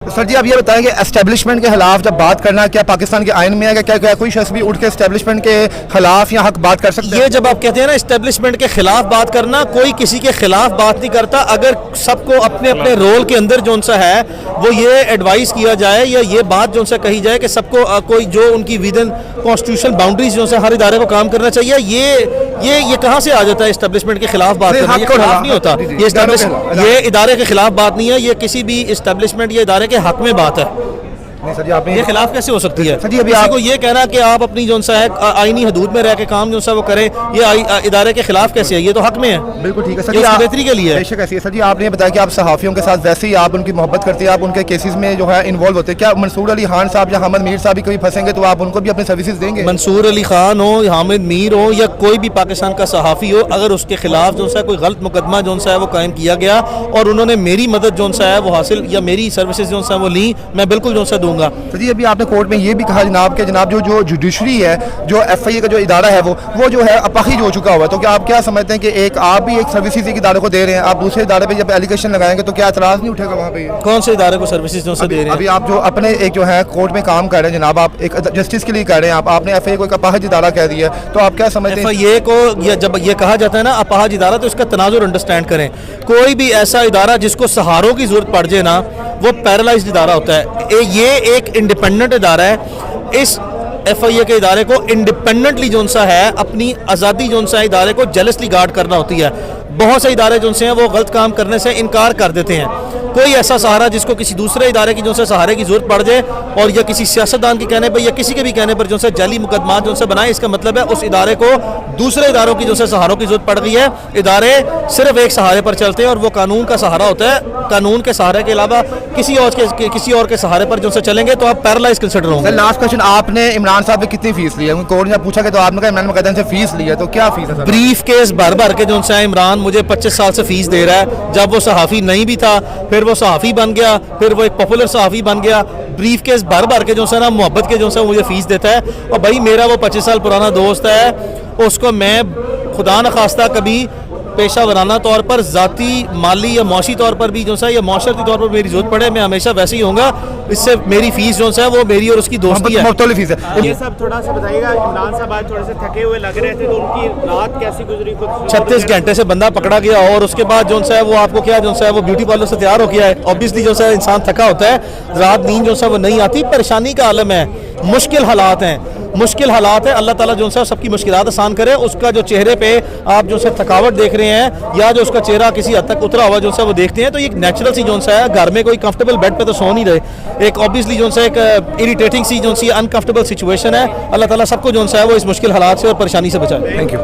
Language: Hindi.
सर जी, अब ये बताएं कि एस्टेब्लिशमेंट के खिलाफ जब बात करना, क्या पाकिस्तान के आइन में है क्या क्या कोई शख्स भी उठ के एस्टेब्लिशमेंट के खिलाफ या हक बात कर सकते हैं? ये जब आप कहते हैं ना एस्टेब्लिशमेंट के खिलाफ बात करना, कोई किसी के खिलाफ बात नहीं करता। अगर सबको अपने अपने रोल के अंदर जो सा है वो ये एडवाइस किया जाए या ये बात जो सा कही जाए कि सबको कोई जो उनकी विदिन कॉन्स्टिट्यूशनल बाउंड्रीज जो है हर इदारे को काम करना चाहिए, ये कहाँ से आ जाता है एस्टेब्लिशमेंट के खिलाफ बात करना? ये खिलाफ नहीं होता, ये इदारे के खिलाफ बात नहीं है, ये किसी भी एस्टेब्लिशमेंट या इदारे के हक में बात है। नहीं सर जी, आपने ये खिलाफ कैसे हो सकती है? सर जी, अभी आपको ये कहना कि आप अपनी जो सा है आईनी हदूद में रह के काम जो सा वो करें, ये इदारे के खिलाफ कैसे है? ये तो हक में है। बिल्कुल ठीक है सर जी, आप बेहतरी के लिए बेशक ऐसी है। सर जी, आपने ये बताया कि आप सहाफ़ियों के साथ वैसे ही आप उनकी मोहब्बत करते हैं, आप उनके केसेस में जो है इन्वॉल्व होते हैं। क्या मंसूर अली खान साहब या हामिद मीर साहब भी कभी फंसेंगे तो आप उनको भी अपने सर्विसेज देंगे? मंसूर अली खान हो, हामिद मीर हो या कोई भी पाकिस्तान का सहाफ़ी हो, अगर उसके खिलाफ जो सा कोई गलत मुकदमा जो सा है वो कायम किया गया और उन्होंने मेरी मदद जो सा है वो हासिल या मेरी सर्विसेज जो सा वो ली, मैं बिल्कुल जो सा दूंगा। सर जी, अभी आपने कोर्ट में ये भी कहा जनाब के जनाब जो जुडिशरी है, जो FIA का जो इदारा है वो जो है अपाहिज हो चुका हुआ है। तो क्या आप क्या समझते हैं कि एक आप भी एक सर्विसेज एक इदारे को दे रहे हैं, आप दूसरे इदारे पे जब एलिगेशन लगाएंगे तो क्या एतराज़ नहीं उठेगा वहाँ पे? कौन से इदारे को सर्विसेज जो से दे रहे हैं? अभी आप जो अपने एक जो है कोर्ट में काम कर रहे हैं जनाब, आप एक जस्टिस के लिए कर रहे हैं, आपने FIA को एक अपाहिज इदारा कह दिया, तो आप क्या समझते हैं? FIA को जब ये कहा जाता है ना अपाहिज इदारा, तो इसका तनाजुर अंडरस्टैंड करें। कोई भी ऐसा इदारा जिसको सहारों की जरूरत पड़ जाए ना, वो पैरालाइज्ड इदारा होता है। ये एक इंडिपेंडेंट इदारा है। इस FIA के इदारे को इंडिपेंडेंटली जो सा है अपनी आज़ादी जो सा इदारे को जेलसली गार्ड करना होती है। बहुत से इदारे जो से हैं वो गलत काम करने से इनकार कर देते हैं। कोई ऐसा सहारा जिसको किसी दूसरे इदारे की जो से सहारे की जरूरत पड़ जाए और या किसी सियासतदान के कहने पर या किसी के भी कहने पर जो से जाली मुकदमा जो से बनाए, इसका मतलब है उस इदारे को दूसरे इदारों की जो से सहारों की जरूरत पड़ गई है। इदारे सिर्फ एक सहारे पर चलते हैं और वो कानून का सहारा होता है। कानून के सहारे के अलावा किसी और के सहारे पर जो से चलेंगे तो आप पैरालाइज कंसिडर होंगे। लास्ट क्वेश्चन, आपने इमरान साहब से कितनी फीस ली है? कोर्ट ने पूछा कि तो आपने कहा इमरान मुकद्दम से फीस ली है, तो क्या फीस है? ब्रीफ केस भर भर के जो है इमरान मुझे 25 साल से फीस दे रहा है। जब वो सहाफ़ी नहीं भी था, फिर वो सहाफ़ी बन गया, फिर वो एक पॉपुलर सहाफ़ी बन गया। ब्रीफ केस भर भर के जो है ना मोहब्बत के जो है मुझे फीस देता है। और भाई मेरा वो 25 साल पुराना दोस्त है, उसको मैं खुदा न खास्ता कभी पेशा वराना तौर पर, ज़ाती माली या मौशी तौर पर भी जो है या मौशरती तौर पर मेरी जरूरत पड़े, मैं हमेशा वैसे ही होऊंगा। इससे मेरी फीस जो है वो मेरी और उसकी दोस्ती है। फीस है। ये सब थोड़ा सा बताइएगा। इमरान साहब आज थोड़े से थके हुए लग रहे थे, तो उनकी रात कैसी गुजरी? 36 घंटे से बंदा पकड़ा गया और उसके बाद जो है वो आपको क्या जो है वो ब्यूटी पार्लर से तैयार हो गया है। ऑब्वियसली जो है इंसान थका होता है, रात नींद जो है वो नहीं आती, परेशानी का आलम है, मुश्किल हालात हैं। अल्लाह ताला जो है सबकी मुश्किलात आसान करे। उसका जो चेहरे पे आप जो है थकावट देख रहे हैं या जो उसका चेहरा किसी हद तक उतरा हुआ जो है वो देखते हैं, तो ये नेचुरल सी जो है, घर में कोई कंफर्टेबल बेड पे तो सो नहीं रहे। एक ऑब्वियसली जो है एक इरिटेटिंग सी जो सी अनकंफर्टेबल सिचुएशन है। अल्लाह ताला सबको जो है वो इस मुश्किल हालात से और परेशानी से बचाए। Thank you.